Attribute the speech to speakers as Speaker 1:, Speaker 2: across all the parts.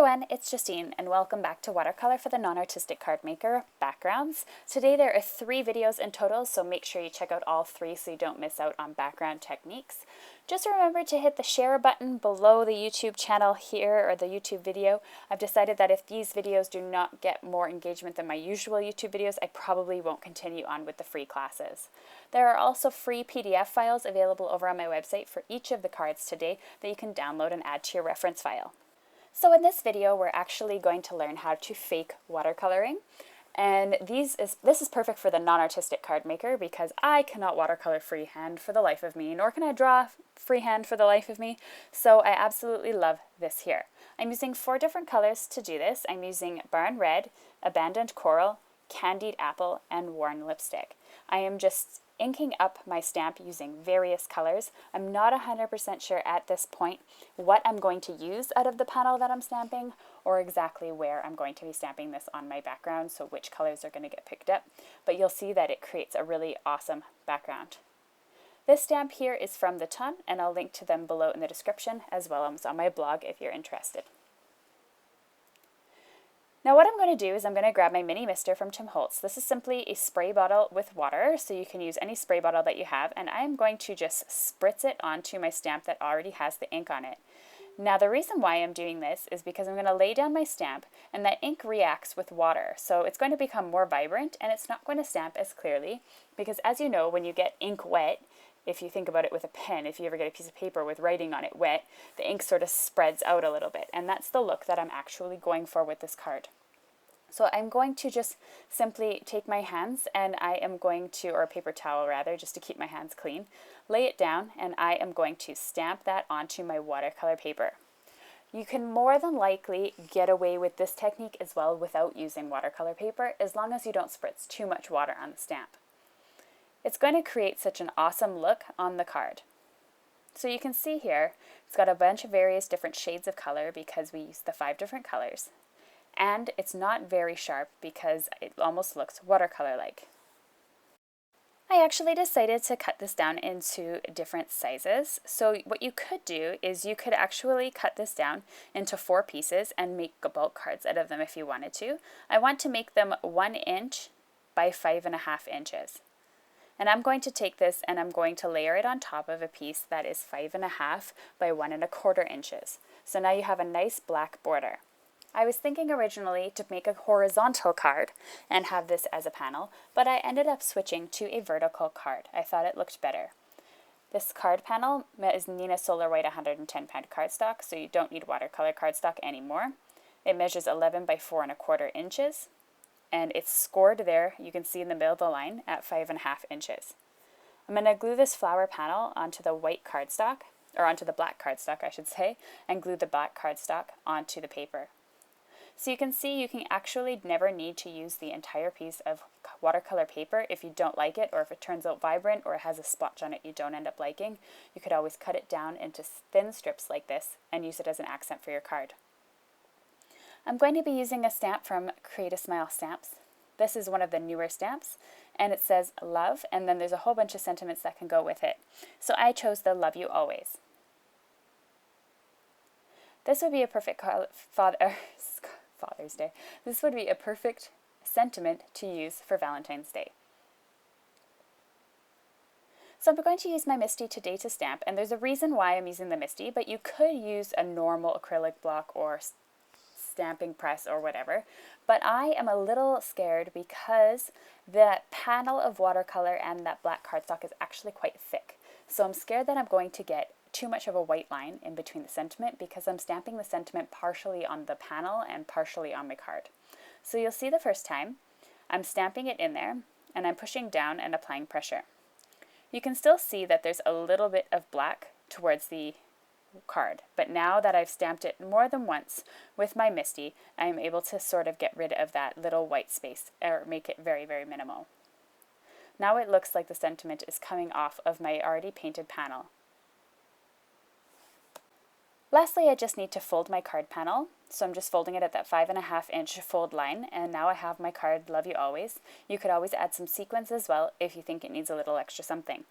Speaker 1: everyone, it's Justine and welcome back to Watercolor for the Non-Artistic Card Maker Backgrounds. Today there are 3 videos in total, so make sure you check out all 3 so you don't miss out on background techniques. Just remember to hit the share button below the YouTube channel here, or the YouTube video. I've decided that if these videos do not get more engagement than my usual YouTube videos, I probably won't continue on with the free classes. There are also free PDF files available over on my website for each of the cards today that you can download and add to your reference file. So in this video, we're actually going to learn how to fake watercoloring. And this is perfect for the non-artistic card maker because I cannot watercolor freehand for the life of me, nor can I draw freehand for the life of me. So I absolutely love this here. I'm using 4 different colors to do this. I'm using Barn Red, Abandoned Coral, Candied Apple, and Worn Lipstick. I am just inking up my stamp using various colors. I'm not 100% sure at this point what I'm going to use out of the panel that I'm stamping, or exactly where I'm going to be stamping this on my background, so which colors are going to get picked up, but you'll see that it creates a really awesome background. This stamp here is from the ton, and I'll link to them below in the description, as well as on my blog if you're interested. Now what I'm going to do is I'm going to grab my mini mister from Tim Holtz. This is simply a spray bottle with water, so you can use any spray bottle that you have, and I'm going to just spritz it onto my stamp that already has the ink on it. Now the reason why I'm doing this is because I'm going to lay down my stamp and that ink reacts with water, so it's going to become more vibrant and it's not going to stamp as clearly, because as you know, when you get ink wet, if you think about it with a pen, if you ever get a piece of paper with writing on it wet, the ink sort of spreads out a little bit, and that's the look that I'm actually going for with this card. So I'm going to just simply take my hands and I am going to, or a paper towel rather, just to keep my hands clean, lay it down, and I am going to stamp that onto my watercolor paper. You can more than likely get away with this technique as well without using watercolor paper, as long as you don't spritz too much water on the stamp. It's going to create such an awesome look on the card. So you can see here, it's got a bunch of various different shades of color because we used the 5 different colors. And it's not very sharp because it almost looks watercolor-like. I actually decided to cut this down into different sizes. So what you could do is you could actually cut this down into 4 pieces and make bulk cards out of them if you wanted to. I want to make them 1 inch by 5.5 inches. And I'm going to take this and I'm going to layer it on top of a piece that is 5.5 by 1.25 inches. So now you have a nice black border. I was thinking originally to make a horizontal card and have this as a panel, but I ended up switching to a vertical card. I thought it looked better. This card panel is Neenah Solar White 110 pound cardstock, so you don't need watercolor cardstock anymore. It measures 11 by 4.25 inches. And it's scored there, you can see in the middle of the line, at 5.5 inches. I'm going to glue this flower panel onto the white cardstock, or onto the black cardstock I should say, and glue the black cardstock onto the paper. So you can see you can actually never need to use the entire piece of watercolor paper if you don't like it, or if it turns out vibrant or it has a splotch on it you don't end up liking. You could always cut it down into thin strips like this and use it as an accent for your card. I'm going to be using a stamp from Create a Smile Stamps. This is one of the newer stamps, and it says love, and then there's a whole bunch of sentiments that can go with it. So I chose the Love You Always. This would be a perfect Father's Day. This would be a perfect sentiment to use for Valentine's Day. So I'm going to use my Misty today to stamp, and there's a reason why I'm using the Misty, but you could use a normal acrylic block or stamping press or whatever, but I am a little scared because the panel of watercolor and that black cardstock is actually quite thick. So I'm scared that I'm going to get too much of a white line in between the sentiment because I'm stamping the sentiment partially on the panel and partially on my card. So you'll see the first time I'm stamping it in there and I'm pushing down and applying pressure. You can still see that there's a little bit of black towards the card, but now that I've stamped it more than once with my Misty, I'm able to sort of get rid of that little white space or make it very, very minimal. Now it looks like the sentiment is coming off of my already painted panel. Lastly, I just need to fold my card panel, so I'm just folding it at that 5.5 inch fold line, and now I have my card Love You Always. You could always add some sequins as well if you think it needs a little extra something.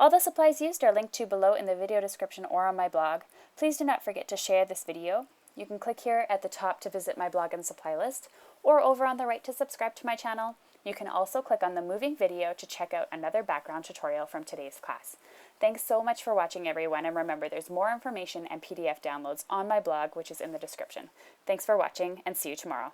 Speaker 1: All the supplies used are linked to below in the video description or on my blog. Please do not forget to share this video You can click here at the top to visit my blog and supply list, or over on the right to subscribe to my channel. You can also click on the moving video to check out another background tutorial from today's class. Thanks so much for watching, everyone, and remember there's more information and PDF downloads on my blog, which is in the description. Thanks for watching, and see you tomorrow.